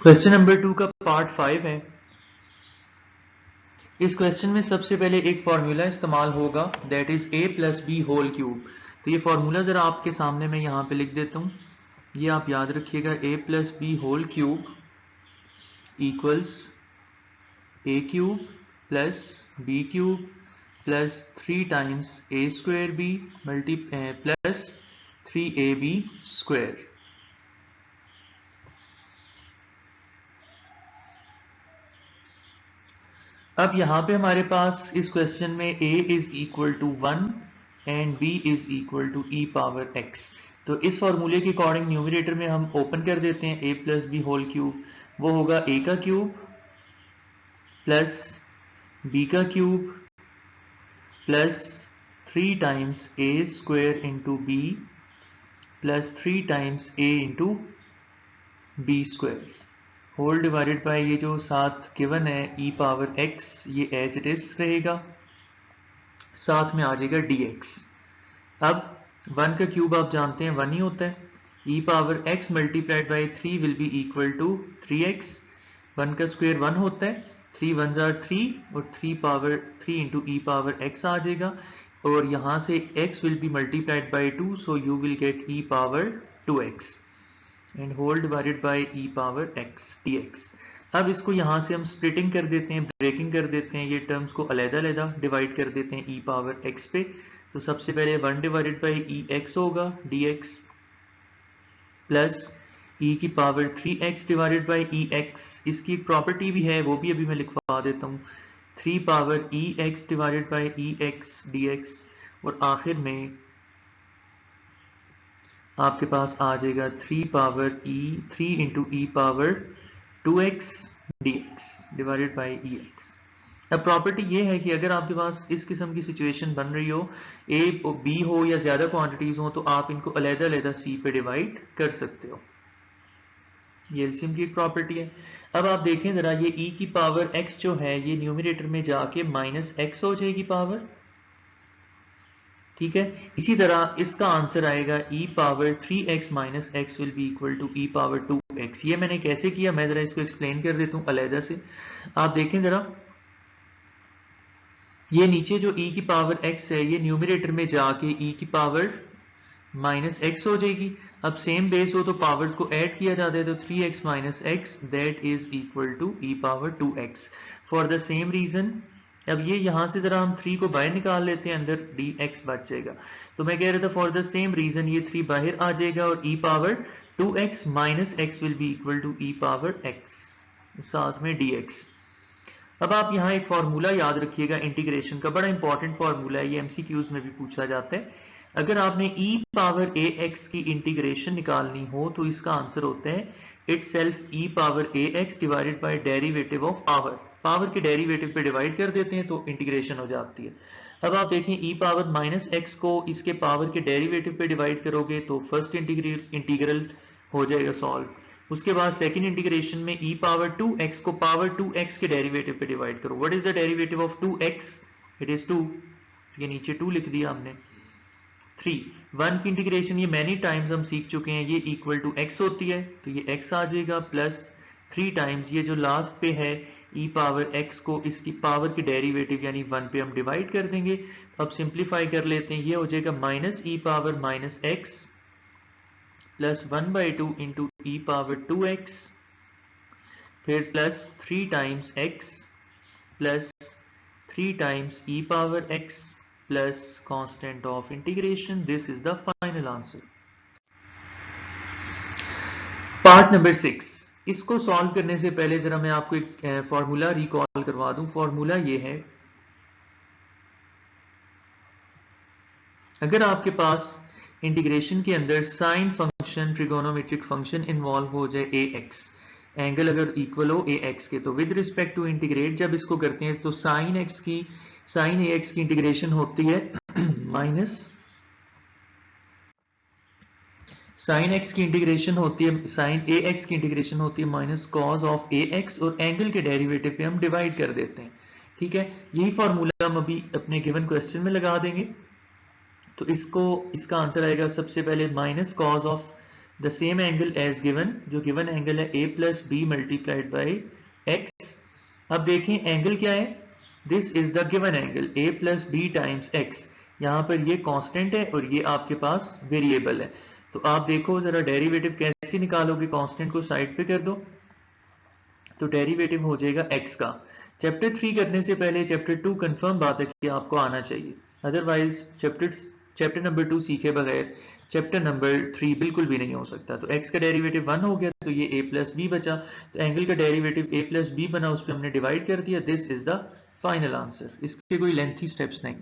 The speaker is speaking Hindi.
क्वेश्चन नंबर 2 का पार्ट 5 है। इस क्वेश्चन में सबसे पहले एक फॉर्मूला इस्तेमाल होगा, that is a plus b whole cube. तो ये फॉर्मूला ज़रा आपके सामने मैं यहाँ पे लिख देता हूँ, ये आप याद रखिएगा। a plus b whole cube equals a cube plus b cube plus 3 times a square b multi plus 3ab square. अब यहाँ पे हमारे पास इस क्वेश्चन में a is equal to 1 and b is equal to e power x। तो इस फॉर्मूले के अकॉर्डिंग न्यूमरेटर में हम ओपन कर देते हैं a plus b whole cube, वो होगा a का क्यूब प्लस b का cube plus 3 times a square into b प्लस 3 times a into b square whole divided by ये जो साथ गिवन है e पावर x, ये एज इट इज रहेगा, साथ में आ जाएगा dx। अब 1 का क्यूब आप जानते हैं 1 ही होता है, e power x multiplied by 3 will be equal to 3x। 1 का स्क्वायर 1 होता है, 3 1s आर 3 और 3 power 3 into e power x आ जाएगा, और यहाँ से x will be multiplied by 2, so you will get e power 2x and whole divided by e power x dx। अब इसको यहाँ से हम स्प्लिटिंग कर देते हैं, ब्रेकिंग कर देते हैं, ये टर्म्स को अलग-अलग डिवाइड कर देते हैं e पावर x पे। तो सबसे पहले 1 डिवाइडेड बाई ई एक्स होगा dx प्लस e की power 3x divided by E x. इसकी एक प्रॉपर्टी भी है, वो भी अभी मैं लिखवा देता हूँ, 3 power E x divided by E x dx, और आखिर में आपके पास आ जाएगा 3 power e 3 into e power 2x dx divided by E x. अब प्रॉपर्टी ये है कि अगर आपके पास इस किस्म की सिचुएशन बन रही हो, a और b हो या ज्यादा क्वांटिटीज हो, तो आप इनको अलग-अलग c पे डिवाइड कर सकते हो। ये एलसीएम की एक प्रॉपर्टी है। अब आप देखें जरा, ये e की पावर x जो है ये न्यूमरेटर में जाके माइनस x हो जाएगी पावर, ठीक है। इसी तरह इसका आंसर आएगा e power 3x minus x will be equal to e power 2x। ये मैंने कैसे किया, मैं जरा इसको एक्सप्लेन कर देता हूँ अलग से। आप देखें जरा, ये नीचे जो e की पावर x है ये न्यूमरेटर में जाके e की पावर माइनस x हो जाएगी। अब सेम बेस हो तो पावर्स को ऐड किया जाता है, तो 3x minus x that is equal to e power 2x। For the same reason अब ये यहां से जरा हम 3 को बाहर निकाल लेते हैं, अंदर dx बच जाएगा। तो मैं कह रहा था फॉर द सेम रीजन ये 3 बाहर आ जाएगा और e power 2x minus x will be equal to e power x साथ में dx। अब आप यहाँ एक फॉर्मूला याद रखिएगा इंटीग्रेशन का, बड़ा इंपॉर्टेंट फॉर्मूला है, ये एमसीक्यूज में भी पूछा जाता है। अगर आपने e पावर ax की इंटीग्रेशन निकालनी हो तो इसका आंसर होता है itself e power ax divided by derivative of power के डेरिवेटिव पे डिवाइड कर देते हैं तो इंटीग्रेशन हो जाती है। अब आप देखें e पावर माइनस x को इसके पावर के डेरिवेटिव पे डिवाइड करोगे तो फर्स्ट इंटीग्रल हो जाएगा सॉल्व। उसके बाद सेकंड इंटीग्रेशन में e पावर 2x को पावर 2x के डेरिवेटिव पे डिवाइड करो। What is the derivative of 2x? It is 2, ये नीचे 2 लिख दिया हमने। 3 1 की इंटीग्रेशन ये मैनी टाइम्स हम सीख चुके हैं, ये इक्वल टू x होती है, तो ये x आ जाएगा प्लस 3 टाइम्स ये जो लास्ट पे है e पावर x को इसकी पावर की डेरिवेटिव यानी 1 पे हम डिवाइड कर देंगे। तो अब सिंप्लीफाई कर लेते हैं, ये हो जाएगा minus e power minus x plus 1/2 into e power 2x, फिर plus 3 times x plus 3 times e power x plus constant of integration. This is the final answer. Part number 6, इसको सॉल्व करने से पहले जरा मैं आपको एक फॉर्मूला रिकॉल करवा दूं। फॉर्मूला ये है, अगर आपके पास इंटीग्रेशन के अंदर sine function trigonometric function involve हो जाए ax, एंगल अगर इक्वल हो ax के, तो विद रिस्पेक्ट टू इंटीग्रेट जब इसको करते हैं तो साइन ax की इंटीग्रेशन होती है माइनस साइन एक्स की इंटीग्रेशन होती है, साइन ए एक्स की इंटीग्रेशन होती है minus cos of A x, और एंगल के डेरिवेटिव पे हम डिवाइड कर देते हैं, ठीक है। यही फॉर्मूला हम अभी अपने गिवन क्वेश्चन में लगा देंगे। तो इसका आंसर आएगा सबसे पहले minus cos of the same angle as given, जो गिवन एंगल है a plus b multiplied by x। अब देखें एंगल क्या है, this is the given angle a plus b times x। यहाँ पर ये कांस्टेंट है और ये आपके पास वेरिएबल है। तो आप देखो जरा डेरिवेटिव कैसे निकालोगे, कांस्टेंट को साइड पे कर दो तो डेरिवेटिव हो जाएगा x का। चैप्टर 3 करने से पहले चैप्टर 2 कंफर्म बात है कि आपको आना चाहिए, अदरवाइज चैप्टर नंबर 2 सीखे बगैर चैप्टर नंबर 3 बिल्कुल भी नहीं हो सकता। तो x का डेरिवेटिव 1 हो गया तो ये a प्लस बी बचा, तो एंगल का डेरिवेटिव a प्लस बी बना, उस पर हमने डिवाइड कर दिया। This is the final answer, इसके कोई लेंथी स्टेप्स नहीं।